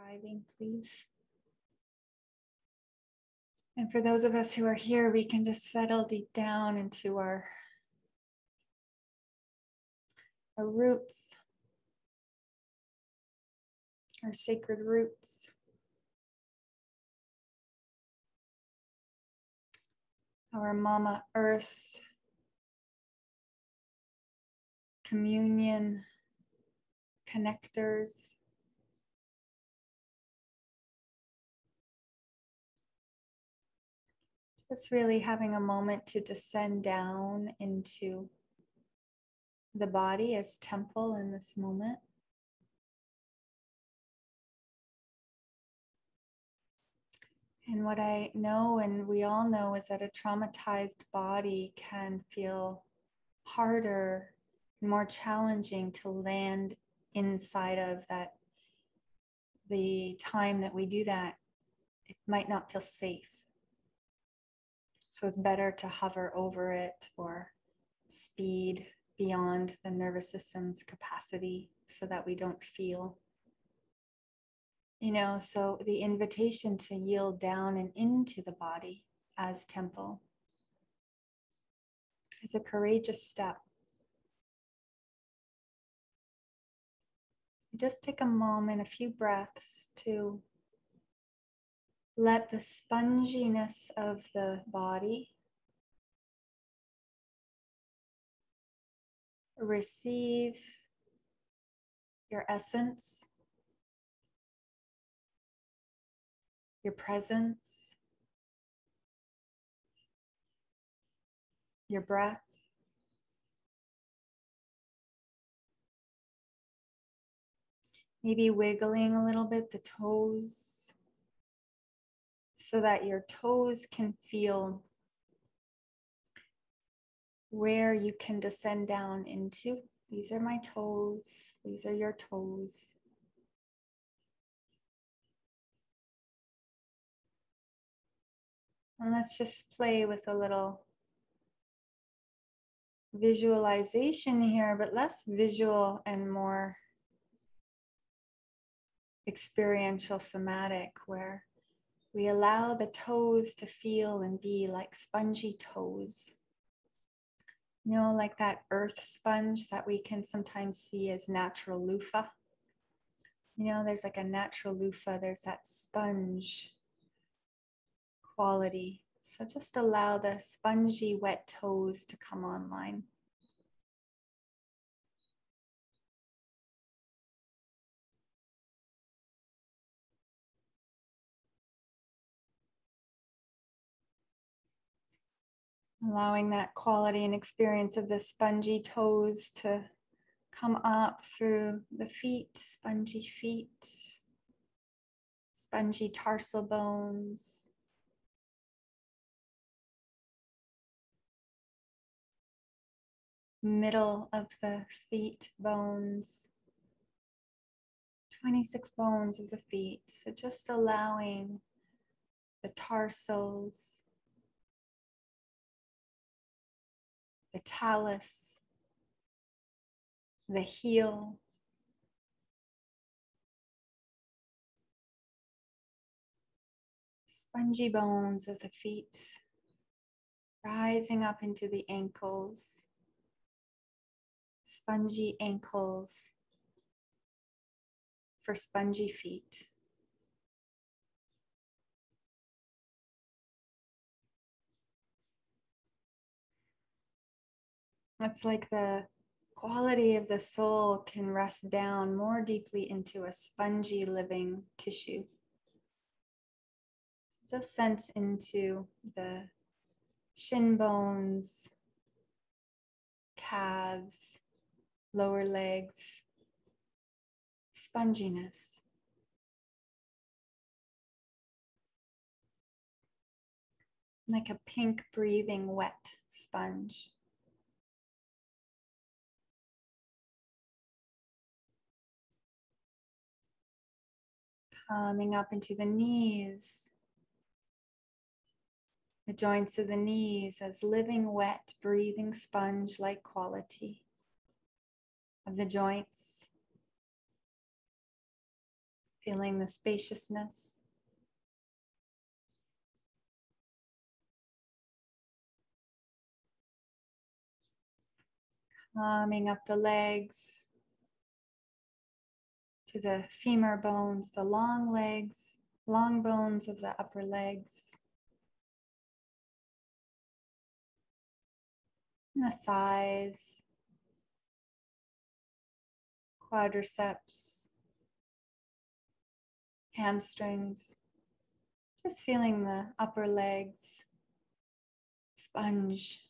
driving, please. And for those of us who are here, we can just settle deep down into our roots, our sacred roots. Our Mama Earth, communion, connectors. Just really having a moment to descend down into the body as temple in this moment. And what I know, and we all know, is that a traumatized body can feel harder, more challenging to land inside of. That the time that we do that, it might not feel safe. So it's better to hover over it or speed beyond the nervous system's capacity so that we don't feel. So the invitation to yield down and into the body as temple is a courageous step. Just take a moment, a few breaths to let the sponginess of the body receive your essence, your presence, your breath. Maybe wiggling a little bit the toes so that your toes can feel where you can descend down into. These are my toes. These are your toes. And let's just play with a little visualization here, but less visual and more experiential somatic, where we allow the toes to feel and be like spongy toes. Like that earth sponge that we can sometimes see as natural loofah. There's like a natural loofah, there's that sponge quality. So just allow the spongy, wet toes to come online. Allowing that quality and experience of the spongy toes to come up through the feet, spongy tarsal bones. Middle of the feet bones. 26 bones of the feet. So just allowing the tarsals, the talus, the heel, spongy bones of the feet, rising up into the ankles, spongy ankles for spongy feet. It's like the quality of the soul can rest down more deeply into a spongy living tissue. Just sense into the shin bones, calves, lower legs, sponginess. Like a pink breathing wet sponge. Coming up into the knees, the joints of the knees as living wet breathing sponge-like quality of the joints. feeling the spaciousness. Coming up the legs to the femur bones, the long legs, long bones of the upper legs, and the thighs, quadriceps, hamstrings, just feeling the upper legs sponge,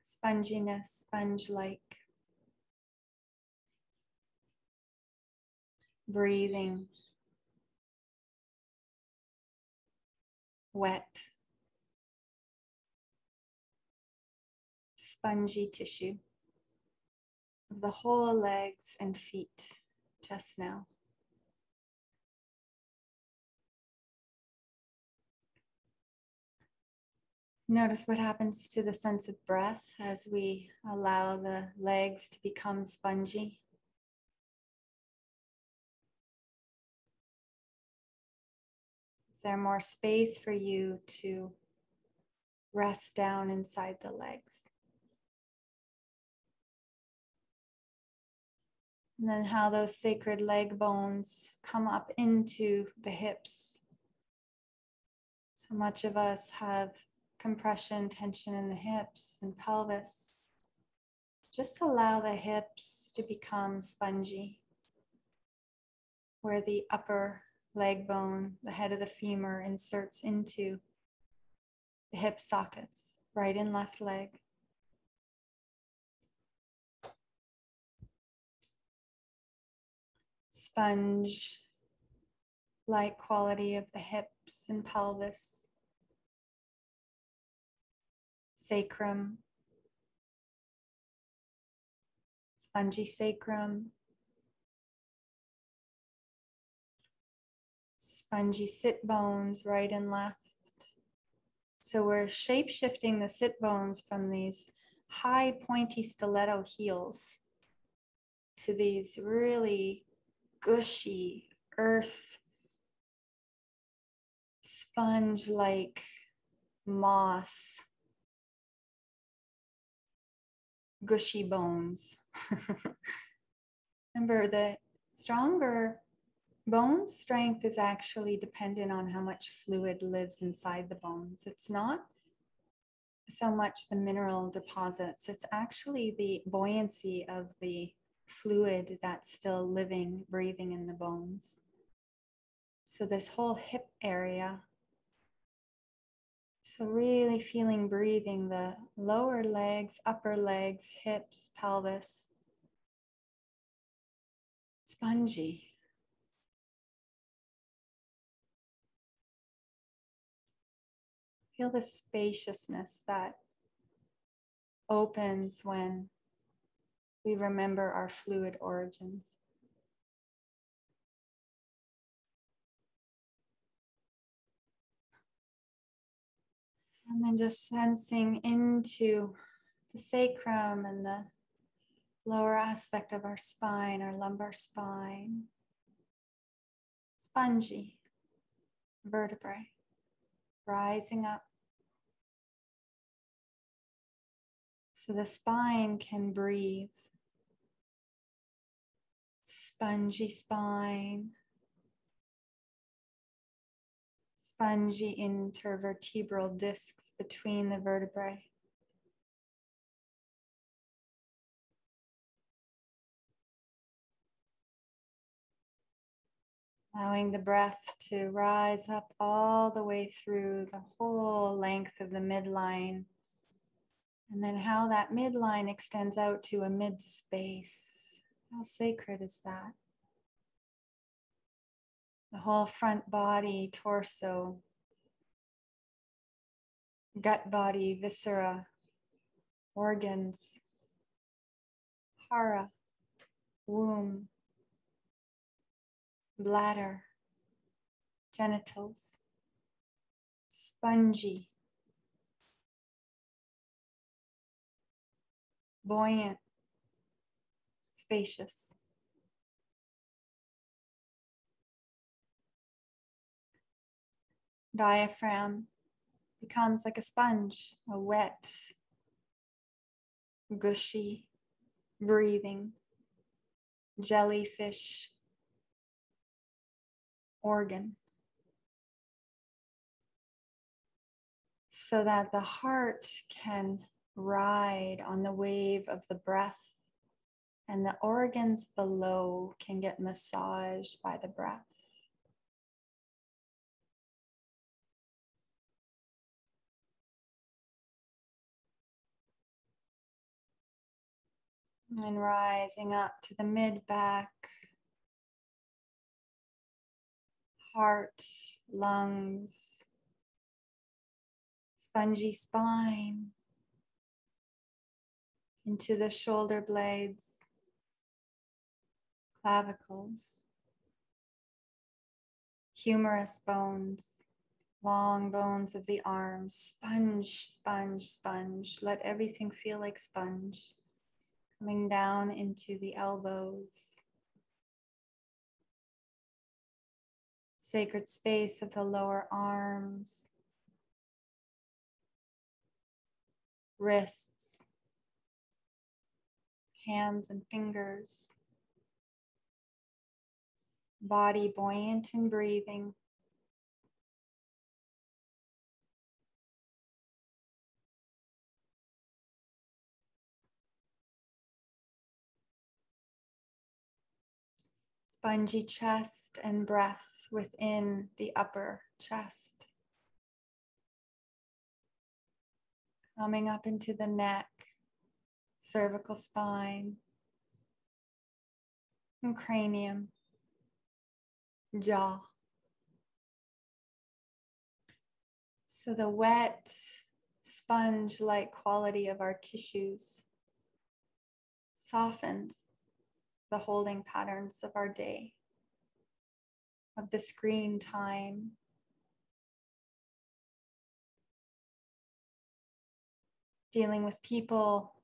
sponginess, sponge-like. Breathing, wet, spongy tissue of the whole legs and feet just now. Notice what happens to the sense of breath as we allow the legs to become spongy. Is there more space for you to rest down inside the legs? And then how those sacred leg bones come up into the hips. So much of us have compression, tension in the hips and pelvis. Just allow the hips to become spongy, where the upper leg bone, the head of the femur, inserts into the hip sockets, right and left leg. Sponge-like quality of the hips and pelvis, sacrum, spongy sacrum, spongy sit bones, right and left. So we're shape-shifting the sit bones from these high pointy stiletto heels to these really gushy earth sponge-like moss gushy bones. Remember, the stronger bone strength is actually dependent on how much fluid lives inside the bones. It's not so much the mineral deposits, it's actually the buoyancy of the fluid that's still living, breathing in the bones. So this whole hip area, so really feeling breathing, the lower legs, upper legs, hips, pelvis, spongy. Feel the spaciousness that opens when we remember our fluid origins. And then just sensing into the sacrum and the lower aspect of our spine, our lumbar spine. Spongy vertebrae rising up. So the spine can breathe. Spongy spine. Spongy intervertebral discs between the vertebrae. Allowing the breath to rise up all the way through the whole length of the midline. And then how that midline extends out to a mid-space. How sacred is that? The whole front body, torso, gut body, viscera, organs, hara, womb, bladder, genitals, spongy, buoyant, spacious. Diaphragm becomes like a sponge, a wet, gushy, breathing, jellyfish organ, so that the heart can ride on the wave of the breath and the organs below can get massaged by the breath. And rising up to the mid-back, heart, lungs, spongy spine, into the shoulder blades, clavicles, humerus bones, long bones of the arms, sponge, sponge, sponge. Let everything feel like sponge. Coming down into the elbows, sacred space of the lower arms, wrists, hands and fingers, body buoyant and breathing. Spongy chest and breath within the upper chest. Coming up into the neck, cervical spine, and cranium, jaw. So the wet, sponge-like quality of our tissues softens the holding patterns of our day, of the screen time, dealing with people,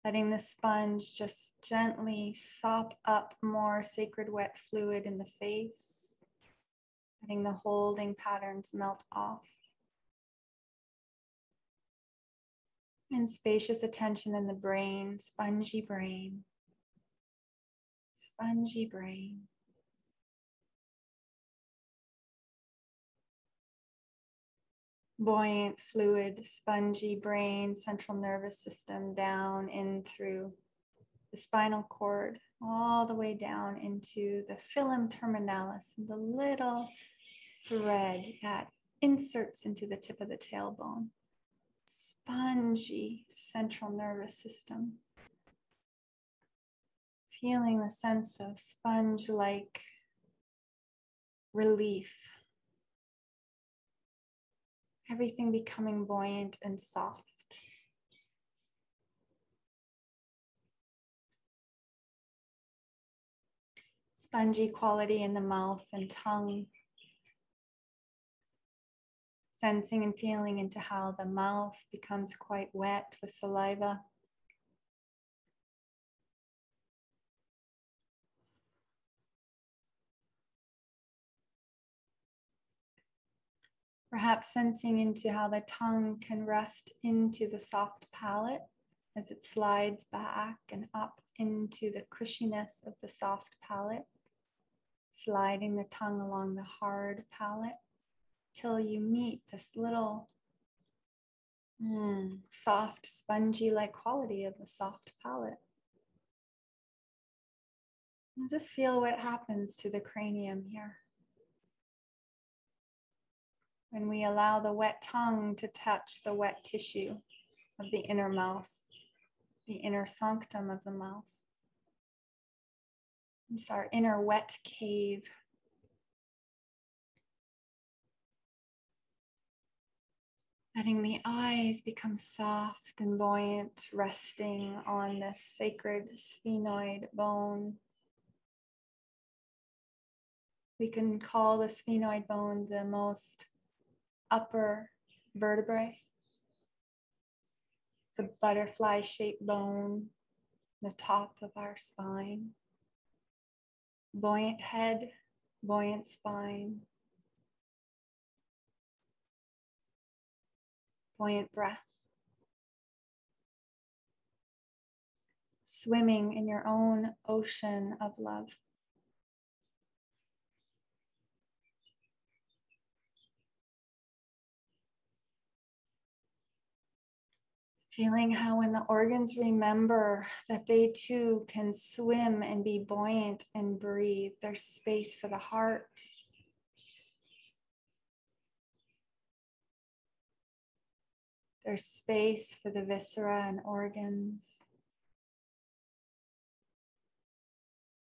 letting the sponge just gently sop up more sacred wet fluid in the face, letting the holding patterns melt off. And spacious attention in the brain, spongy brain, spongy brain. Buoyant, fluid, spongy brain, central nervous system down in through the spinal cord, all the way down into the filum terminalis, the little thread that inserts into the tip of the tailbone. Spongy central nervous system. Feeling the sense of sponge-like relief. Everything becoming buoyant and soft. Spongy quality in the mouth and tongue. Sensing and feeling into how the mouth becomes quite wet with saliva. Perhaps sensing into how the tongue can rest into the soft palate as it slides back and up into the cushiness of the soft palate, sliding the tongue along the hard palate till you meet this little soft, spongy-like quality of the soft palate. And just feel what happens to the cranium here. When we allow the wet tongue to touch the wet tissue of the inner mouth, the inner sanctum of the mouth. It's our inner wet cave. Letting the eyes become soft and buoyant, resting on this sacred sphenoid bone. We can call the sphenoid bone the most upper vertebrae. It's a butterfly-shaped bone, the top of our spine. Buoyant head, buoyant spine. buoyant breath. Swimming in your own ocean of love. Feeling how when the organs remember that they too can swim and be buoyant and breathe, there's space for the heart. There's space for the viscera and organs.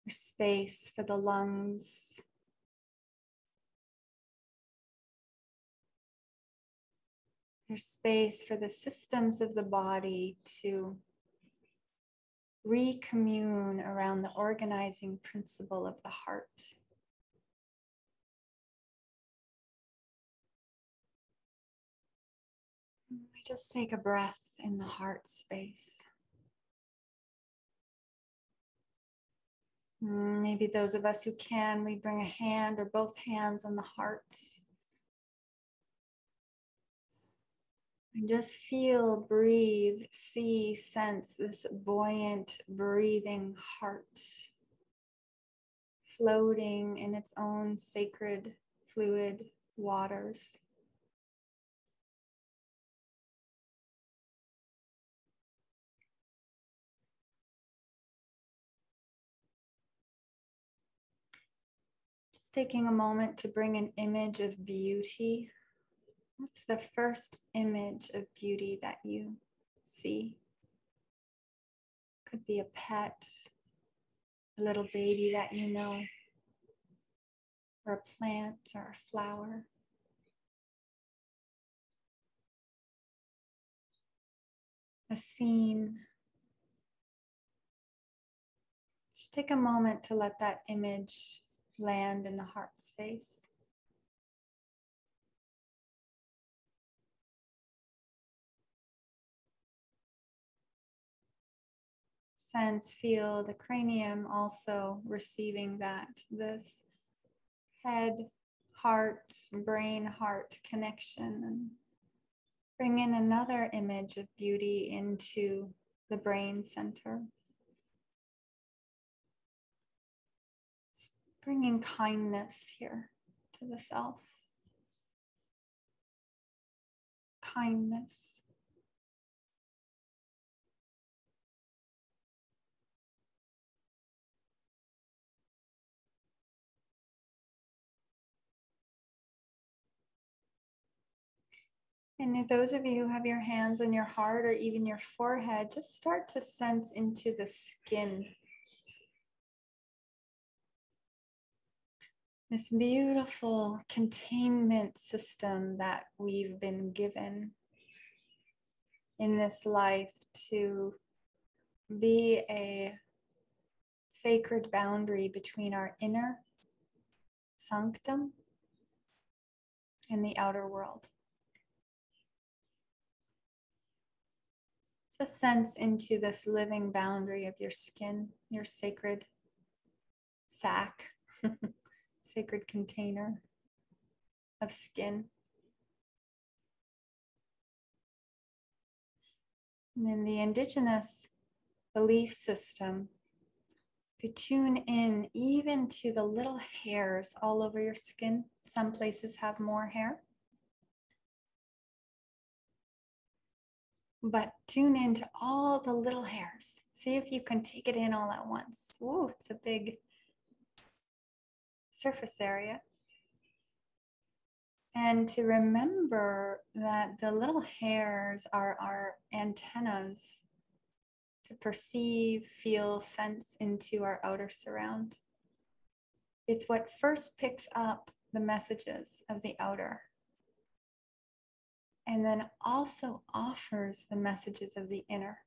There's space for the lungs. There's space for the systems of the body to recommune around the organizing principle of the heart. We just take a breath in the heart space. Maybe those of us who can, we bring a hand or both hands on the heart. And just feel, breathe, see, sense this buoyant, breathing heart, floating in its own sacred, fluid waters. Just taking a moment to bring an image of beauty. What's the first image of beauty that you see? Could be a pet, a little baby that you know, or a plant or a flower. A scene. Just take a moment to let that image land in the heart space. Sense, feel the cranium also receiving that, this head, heart, brain, heart connection. And bring in another image of beauty into the brain center. Bringing kindness here to the self. Kindness. And if those of you who have your hands on your heart or even your forehead, just start to sense into the skin. This beautiful containment system that we've been given in this life to be a sacred boundary between our inner sanctum and the outer world. Just sense into this living boundary of your skin, your sacred sac, sacred container of skin. And then the indigenous belief system, if you tune in even to the little hairs all over your skin, some places have more hair. But tune into all the little hairs. See if you can take it in all at once. Ooh, it's a big surface area. And to remember that the little hairs are our antennas to perceive, feel, sense into our outer surround. It's what first picks up the messages of the outer, and then also offers the messages of the inner.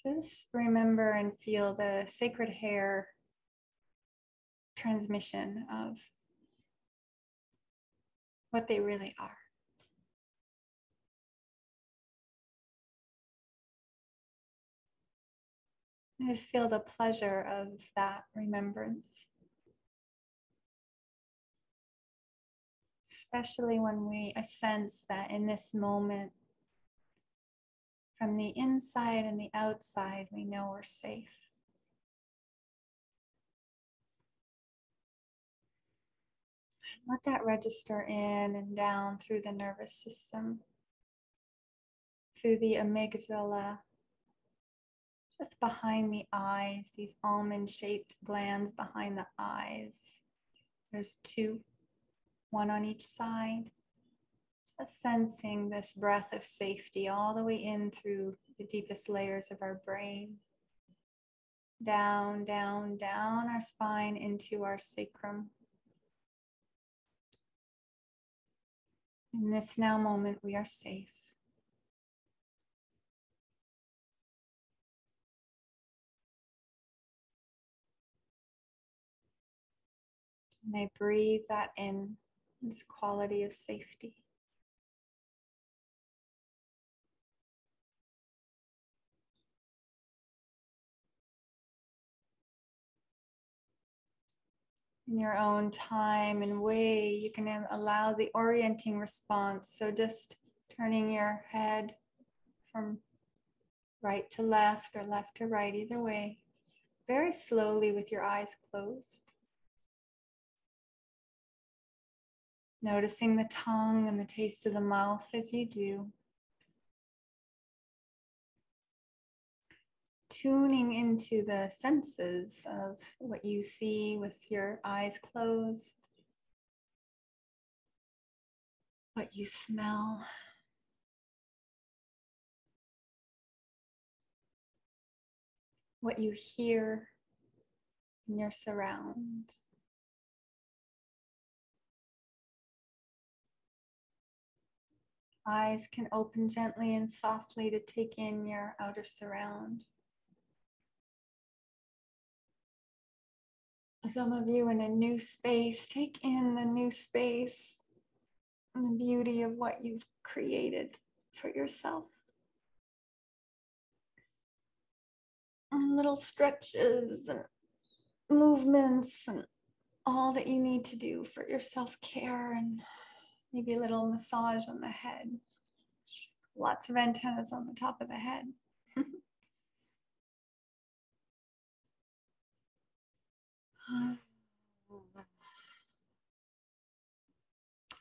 Just remember and feel the sacred hair transmission of what they really are. Just feel the pleasure of that remembrance. especially when we sense that in this moment, from the inside and the outside, we know we're safe. Let that register in and down through the nervous system, through the amygdala, just behind the eyes, these almond-shaped glands behind the eyes. There's two, one on each side. Just sensing this breath of safety all the way in through the deepest layers of our brain. Down, down, down our spine into our sacrum. In this now moment, we are safe. And I breathe that in, this quality of safety. In your own time and way, you can allow the orienting response. So just turning your head from right to left or left to right, either way, very slowly with your eyes closed. Noticing the tongue and the taste of the mouth as you do. Tuning into the senses of what you see with your eyes closed, what you smell, what you hear in your surround. Eyes can open gently and softly to take in your outer surround. Some of you in a new space, take in the new space and the beauty of what you've created for yourself. And little stretches and movements and all that you need to do for your self-care, and maybe a little massage on the head. Lots of antennas on the top of the head.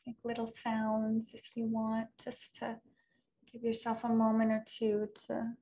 Make little sounds if you want, just to give yourself a moment or two to